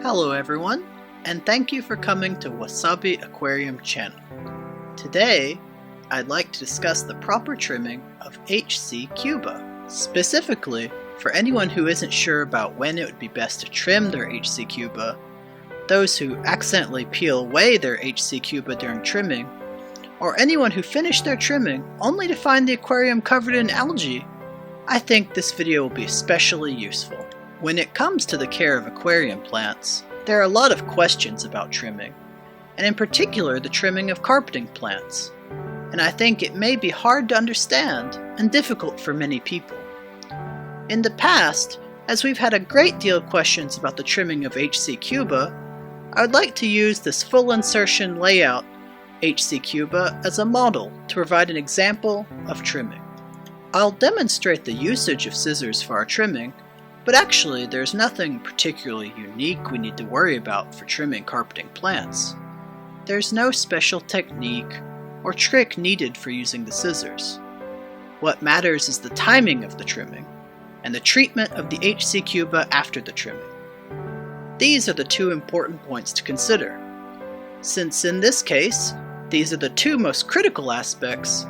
Hello everyone, and thank you for coming to Wasabi Aquarium channel. Today, I'd like to discuss the proper trimming of HC Cuba. Specifically, for anyone who isn't sure about when it would be best to trim their HC Cuba, those who accidentally peel away their HC Cuba during trimming, or anyone who finished their trimming only to find the aquarium covered in algae, I think this video will be especially useful. When it comes to the care of aquarium plants, there are a lot of questions about trimming, and in particular the trimming of carpeting plants, and I think it may be hard to understand and difficult for many people. In the past, as we've had a great deal of questions about the trimming of HC Cuba, I would like to use this full insertion layout HC Cuba as a model to provide an example of trimming. I'll demonstrate the usage of scissors for our trimming, but actually there's nothing particularly unique we need to worry about for trimming carpeting plants. There's no special technique or trick needed for using the scissors. What matters is the timing of the trimming and the treatment of the HC Cuba after the trimming. These are the two important points to consider. Since in this case, these are the two most critical aspects,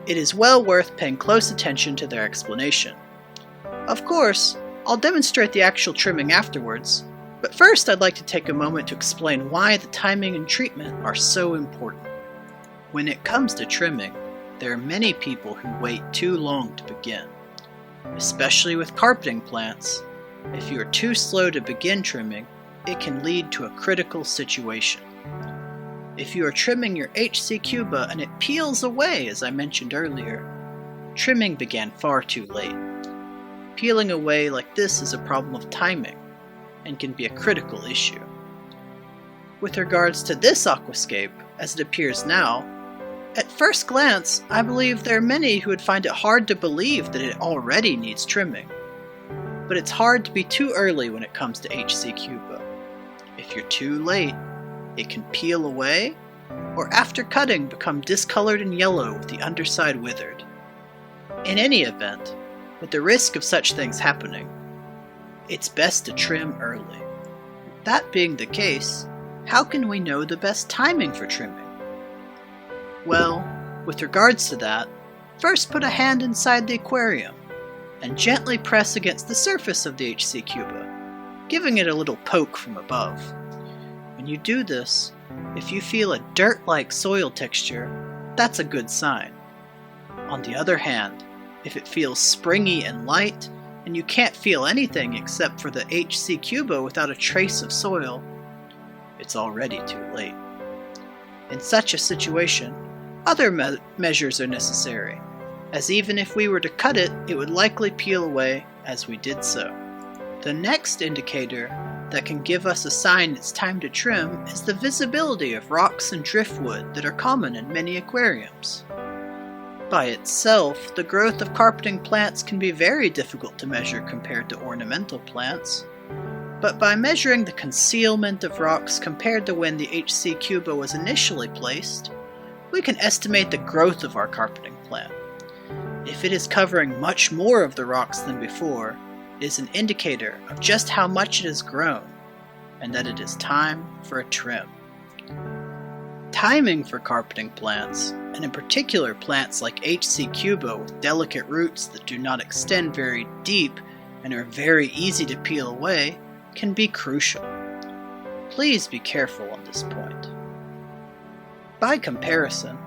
it is well worth paying close attention to their explanation. Of course, I'll demonstrate the actual trimming afterwards, but first I'd like to take a moment to explain why the timing and treatment are so important. When it comes to trimming, there are many people who wait too long to begin. Especially with carpeting plants, if you are too slow to begin trimming, it can lead to a critical situation. If you are trimming your HC Cuba and it peels away, as I mentioned earlier, trimming began far too late. Peeling away like this is a problem of timing, and can be a critical issue. With regards to this aquascape, as it appears now, at first glance, I believe there are many who would find it hard to believe that it already needs trimming. But it's hard to be too early when it comes to HC Cuba. If you're too late, it can peel away, or after cutting become discolored and yellow with the underside withered. In any event, with the risk of such things happening, it's best to trim early. That being the case, how can we know the best timing for trimming? Well, with regards to that, first put a hand inside the aquarium and gently press against the surface of the HC Cuba, giving it a little poke from above. When you do this, if you feel a dirt-like soil texture, that's a good sign. On the other hand, if it feels springy and light, and you can't feel anything except for the HC Cuba without a trace of soil, it's already too late. In such a situation, other measures are necessary, as even if we were to cut it, it would likely peel away as we did so. The next indicator that can give us a sign it's time to trim is the visibility of rocks and driftwood that are common in many aquariums. By itself, the growth of carpeting plants can be very difficult to measure compared to ornamental plants, but by measuring the concealment of rocks compared to when the HC Cuba was initially placed, we can estimate the growth of our carpeting plant. If it is covering much more of the rocks than before, it is an indicator of just how much it has grown, and that it is time for a trim. Timing for carpeting plants, and in particular plants like HC Cuba with delicate roots that do not extend very deep and are very easy to peel away, can be crucial. Please be careful on this point. By comparison,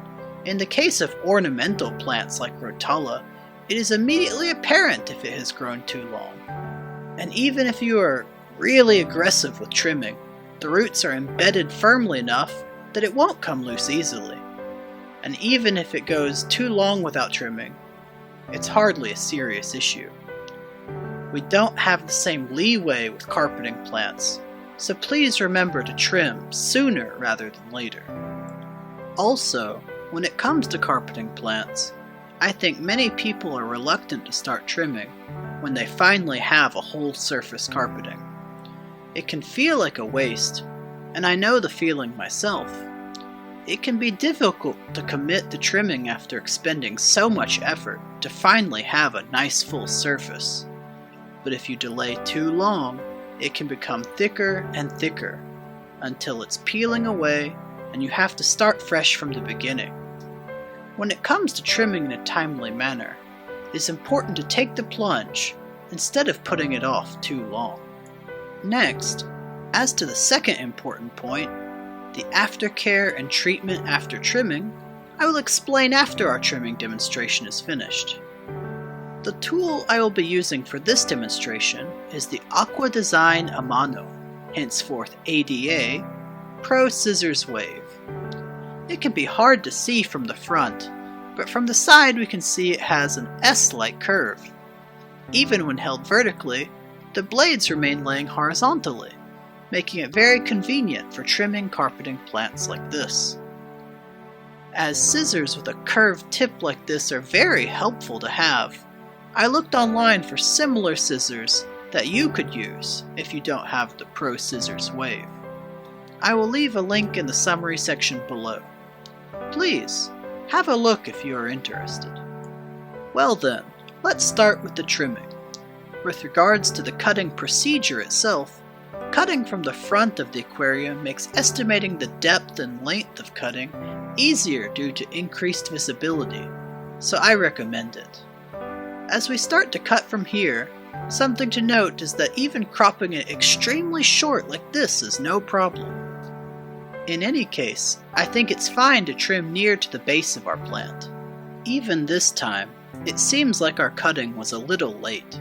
in the case of ornamental plants like Rotala, it is immediately apparent if it has grown too long. And even if you are really aggressive with trimming, the roots are embedded firmly enough that it won't come loose easily. And even if it goes too long without trimming, it's hardly a serious issue. We don't have the same leeway with carpeting plants, so please remember to trim sooner rather than later. Also, when it comes to carpeting plants, I think many people are reluctant to start trimming when they finally have a whole surface carpeting. It can feel like a waste, and I know the feeling myself. It can be difficult to commit to trimming after expending so much effort to finally have a nice full surface. But if you delay too long, it can become thicker and thicker until it's peeling away and you have to start fresh from the beginning. When it comes to trimming in a timely manner, it is important to take the plunge instead of putting it off too long. Next, as to the second important point, the aftercare and treatment after trimming, I will explain after our trimming demonstration is finished. The tool I will be using for this demonstration is the Aqua Design a Mano, henceforth ADA, Pro Scissors Wave. It can be hard to see from the front, but from the side we can see it has an S-like curve. Even when held vertically, the blades remain laying horizontally, making it very convenient for trimming carpeting plants like this. As scissors with a curved tip like this are very helpful to have, I looked online for similar scissors that you could use if you don't have the Pro Scissors Wave. I will leave a link in the summary section below. Please, have a look if you are interested. Well then, let's start with the trimming. With regards to the cutting procedure itself, cutting from the front of the aquarium makes estimating the depth and length of cutting easier due to increased visibility, so I recommend it. As we start to cut from here, something to note is that even cropping it extremely short like this is no problem. In any case, I think it's fine to trim near to the base of our plant. Even this time, it seems like our cutting was a little late.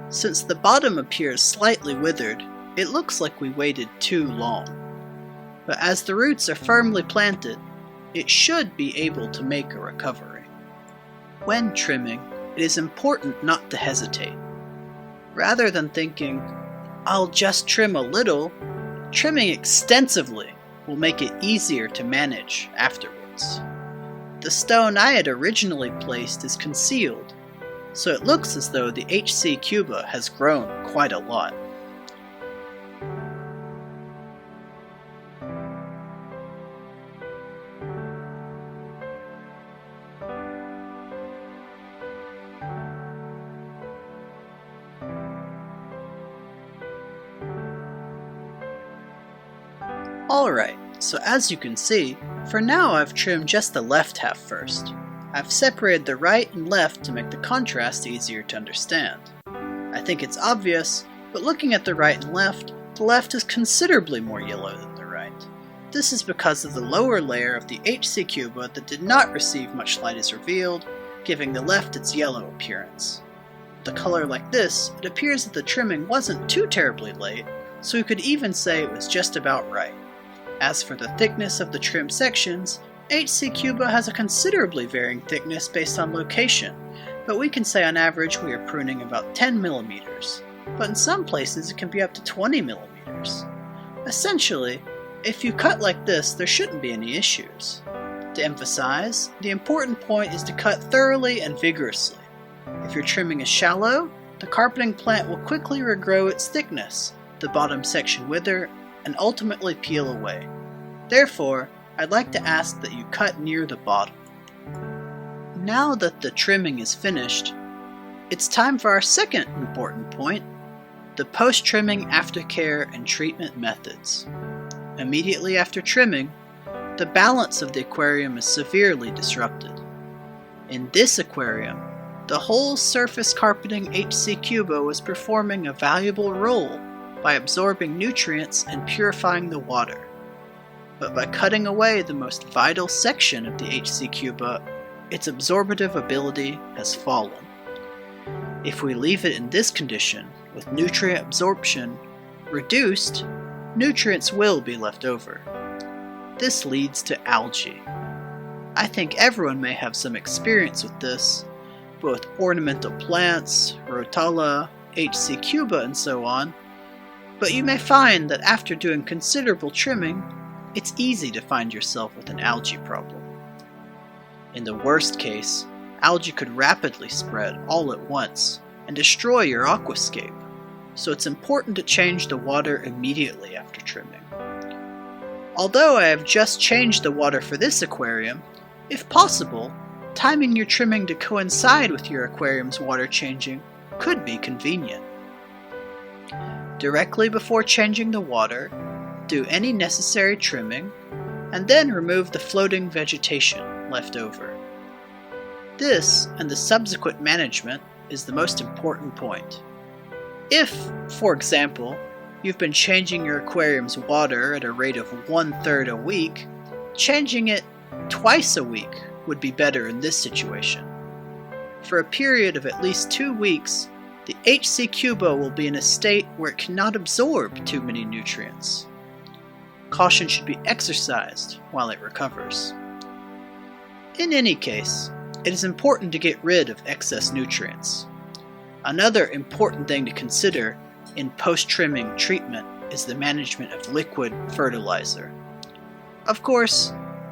Since the bottom appears slightly withered, it looks like we waited too long. But as the roots are firmly planted, it should be able to make a recovery. When trimming, it is important not to hesitate. Rather than thinking, "I'll just trim a little," trimming extensively will make it easier to manage afterwards. The stone I had originally placed is concealed, so it looks as though the HC Cuba has grown quite a lot. Alright, so as you can see, for now I've trimmed just the left half first. I've separated the right and left to make the contrast easier to understand. I think it's obvious, but looking at the right and left, the left is considerably more yellow than the right. This is because of the lower layer of the HC Cuba that did not receive much light is revealed, giving the left its yellow appearance. With a color like this, it appears that the trimming wasn't too terribly late, so we could even say it was just about right. As for the thickness of the trim sections, HC Cuba has a considerably varying thickness based on location, but we can say on average we are pruning about 10 millimeters, but in some places it can be up to 20 millimeters. Essentially, if you cut like this, there shouldn't be any issues. To emphasize, the important point is to cut thoroughly and vigorously. If your trimming is shallow, the carpeting plant will quickly regrow its thickness, the bottom section wither, and ultimately peel away. Therefore, I'd like to ask that you cut near the bottom. Now that the trimming is finished, it's time for our second important point, the post-trimming aftercare and treatment methods. Immediately after trimming, the balance of the aquarium is severely disrupted. In this aquarium, the whole surface carpeting HC Cuba was performing a valuable role by absorbing nutrients and purifying the water. But by cutting away the most vital section of the HC Cuba, its absorptive ability has fallen. If we leave it in this condition, with nutrient absorption reduced, nutrients will be left over. This leads to algae. I think everyone may have some experience with this, but with ornamental plants, rotala, HC Cuba, and so on, but you may find that after doing considerable trimming, it's easy to find yourself with an algae problem. In the worst case, algae could rapidly spread all at once and destroy your aquascape, so it's important to change the water immediately after trimming. Although I have just changed the water for this aquarium, if possible, timing your trimming to coincide with your aquarium's water changing could be convenient. Directly before changing the water, do any necessary trimming, and then remove the floating vegetation left over. This, and the subsequent management, is the most important point. If, for example, you've been changing your aquarium's water at a rate of 1/3 a week, changing it twice a week would be better in this situation. For a period of at least 2 weeks, the HC Cuba will be in a state where it cannot absorb too many nutrients. Caution should be exercised while it recovers. In any case, it is important to get rid of excess nutrients. Another important thing to consider in post-trimming treatment is the management of liquid fertilizer. Of course,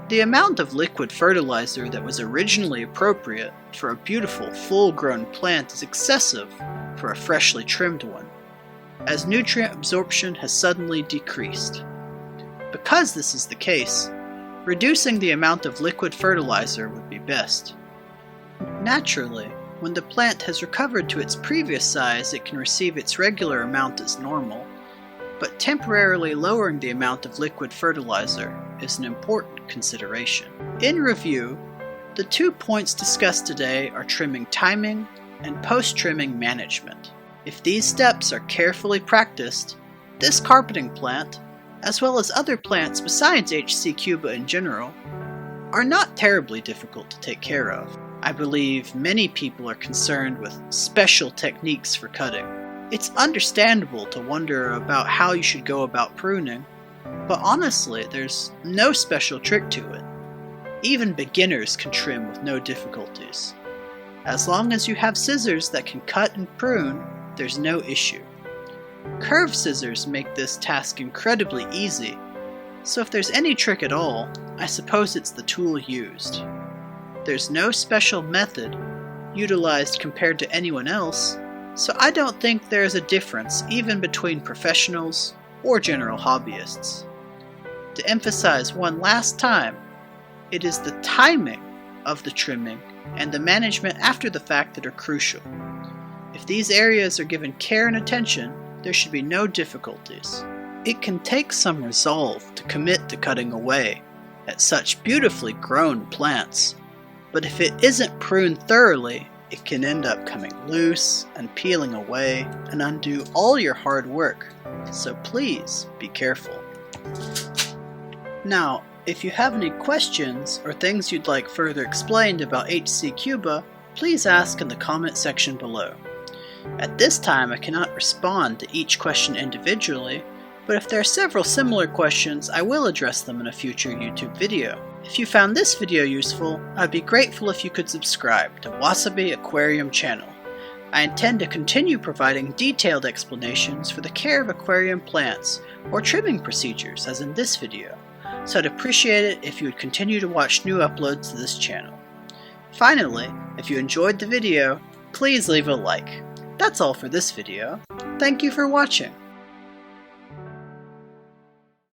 the amount of liquid fertilizer that was originally appropriate for a beautiful full-grown plant is excessive for a freshly trimmed one, as nutrient absorption has suddenly decreased. Because this is the case, reducing the amount of liquid fertilizer would be best. Naturally, when the plant has recovered to its previous size, it can receive its regular amount as normal, but temporarily lowering the amount of liquid fertilizer is an important consideration. In review, the 2 points discussed today are trimming timing and post-trimming management. If these steps are carefully practiced, this carpeting plant, as well as other plants besides HC Cuba in general, are not terribly difficult to take care of. I believe many people are concerned with special techniques for cutting. It's understandable to wonder about how you should go about pruning, but honestly, there's no special trick to it. Even beginners can trim with no difficulties. As long as you have scissors that can cut and prune, there's no issue. Curved scissors make this task incredibly easy, so if there's any trick at all, I suppose it's the tool used. There's no special method utilized compared to anyone else, so I don't think there is a difference even between professionals or general hobbyists. To emphasize one last time, it is the timing of the trimming and the management after the fact that are crucial. If these areas are given care and attention, there should be no difficulties. It can take some resolve to commit to cutting away at such beautifully grown plants, but if it isn't pruned thoroughly, it can end up coming loose and peeling away and undo all your hard work, so please be careful. Now, if you have any questions or things you'd like further explained about HC Cuba, please ask in the comment section below. At this time, I cannot respond to each question individually, but if there are several similar questions, I will address them in a future YouTube video. If you found this video useful, I'd be grateful if you could subscribe to Wasabi Aquarium channel. I intend to continue providing detailed explanations for the care of aquarium plants or trimming procedures as in this video, so I'd appreciate it if you would continue to watch new uploads to this channel. Finally, if you enjoyed the video, please leave a like. That's all for this video. Thank you for watching.